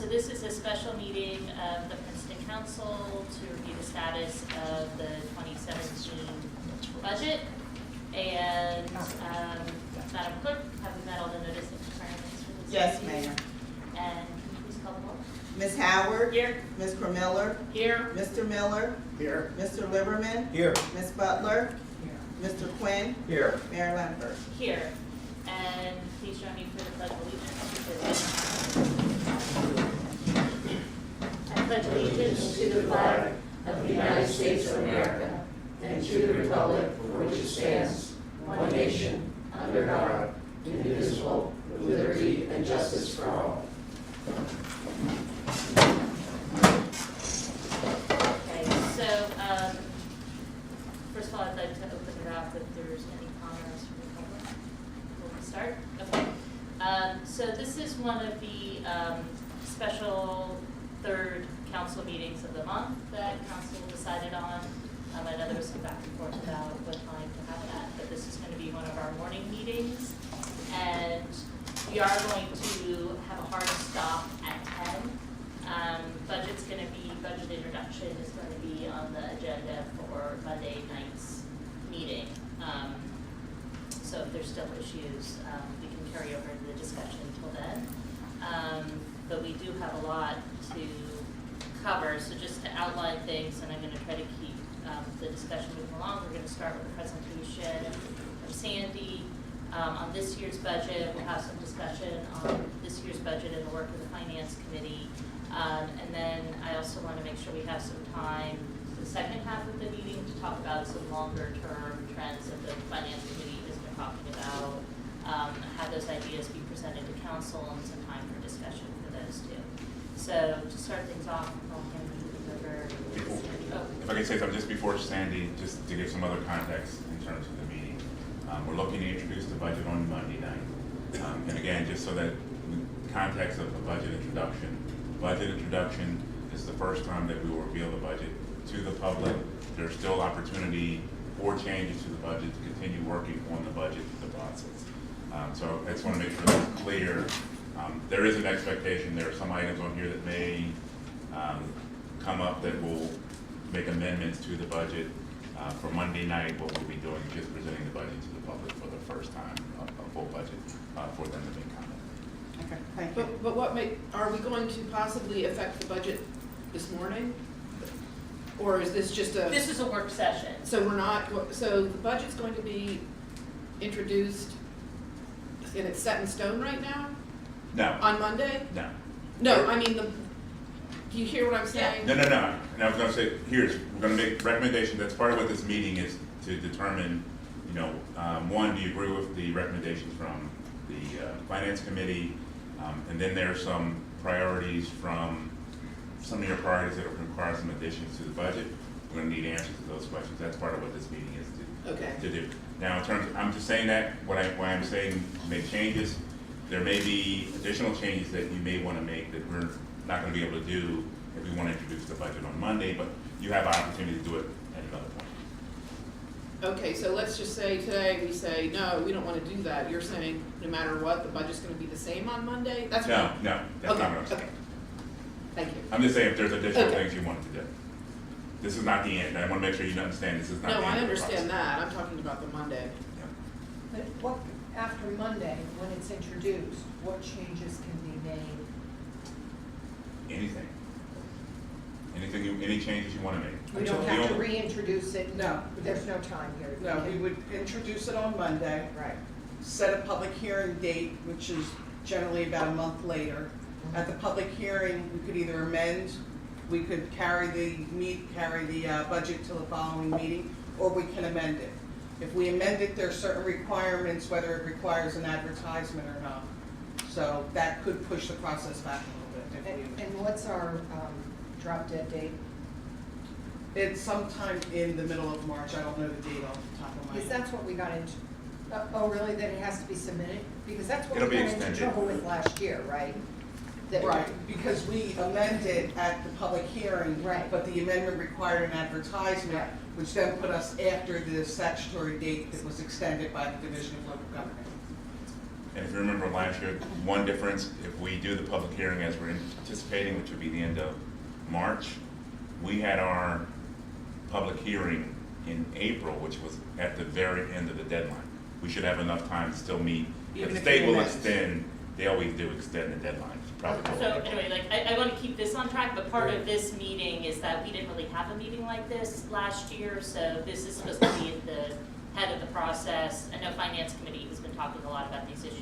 So this is a special meeting of the Princeton Council to review the status of the 2017 budget. And Madam Clerk, have we met all the notice of requirements for this? Yes, meeting? ma'am. And can you please call the roll? Ms. Howard? Here. Ms. Miller? Here. Mr. Miller? Here. Mr. Liberman? Here. Ms. Butler? Mr. Quinn? Here. Mayor Lambert? Here. And please join me for the Pledge of Allegiance. I pledge allegiance to the flag of the United States of America and to the republic for which it stands, one nation, under God, indivisible, with liberty and justice for all. Okay, so first of all, I'd like to open it up if there's any comments from the public before we start. Okay. So this is one of the special third council meetings of the month that council decided on. I know there was some back and forth about what time to have that, but this is going to be one of our morning meetings. And we are going to have a hard stop at 10. Budget's going to be, budget introduction is going to be on the agenda for Monday night's meeting. So if there's still issues, we can carry over the discussion until then. But we do have a lot to cover, so just to outline things, and I'm going to try to keep the discussion moving along. We're going to start with a presentation of Sandy on this year's budget. We'll have some discussion on this year's budget and the work of the Finance Committee. And then I also want to make sure we have some time for the second half of the meeting to talk about some longer term trends that the Finance Committee has been talking about, have those ideas be presented to council, and some time for discussion for those two. So to start things off, I'll hand it over to Sandy. Oh. If I can say something just before Sandy, just to give some other context in terms of the meeting. We're looking to introduce the budget on Monday night. And again, just so that in the context of the budget introduction is the first time that we will reveal the budget to the public. There's still opportunity for changes to the budget to continue working on the budget, the process. So I just want to make sure that's clear. There is an expectation. There are some items on here that may come up that will make amendments to the budget. For Monday night, what we'll be doing is just presenting the budget to the public for the first time, a full budget for them to make comment. Okay, thank you. But are we going to possibly affect the budget this morning? Or is this just a? This is a work session. So we're not, so the budget's going to be introduced and it's set in stone right now? No. On Monday? No. No, I mean, do you hear what I'm saying? No. And I was going to say, we're going to make recommendations. That's part of what this meeting is to determine, one, do you agree with the recommendations from the Finance Committee? And then there are some priorities from some of your priorities that require some additions to the budget. We're going to need answers to those questions. That's part of what this meeting is to do. Now, in terms of, I'm just saying that, why I'm saying make changes, there may be additional changes that you may want to make that we're not going to be able to do if we want to introduce the budget on Monday, but you have an opportunity to do it at another point. Okay, so let's just say today we say, no, we don't want to do that. You're saying no matter what, the budget's going to be the same on Monday? That's No, what- that's not what I'm saying. Okay. Thank you. I'm just saying if there's additional Okay. things you want to do. This is not the end. I want to make sure you understand this is not the No, end. I of the understand process. that. I'm talking about the Monday. Yeah. But what, after Monday, when it's introduced, what changes can be made? Anything. Any changes you want to make. We don't have to reintroduce it? No. There's no time here. No, we would introduce it on Monday, Right. set a public hearing date, which is generally about a month later. At the public hearing, we could either amend, we could carry the budget to the following meeting, or we can amend it. If we amend it, there are certain requirements, whether it requires an advertisement or not. So that could push the process back a little bit. And what's our drop dead date? It's sometime in the middle of March. I don't know the date off the top of my Because head. that's what we got into. Oh, really? That it has to be submitted? Because that's what It'll we be got into extended. trouble with last year, right? That- Right, because we amended at the public hearing. Right. But the amendment required an advertisement, Right. which then put us after the statutory date that was extended by the Division of Local Government. And if you remember last year, one difference, if we do the public hearing as we're anticipating, which would be the end of March, we had our public hearing in April, which was at the very end of the deadline. We should have enough time to still meet. Even If the if state we will amend. extend, they always do extend the deadline. Probably. So anyway, like, I wanna keep this on track, but part of this meeting is that we didn't really have a meeting like this last year, so this is supposed to be at the head of the process. I know Finance Committee has been talking a lot about these issues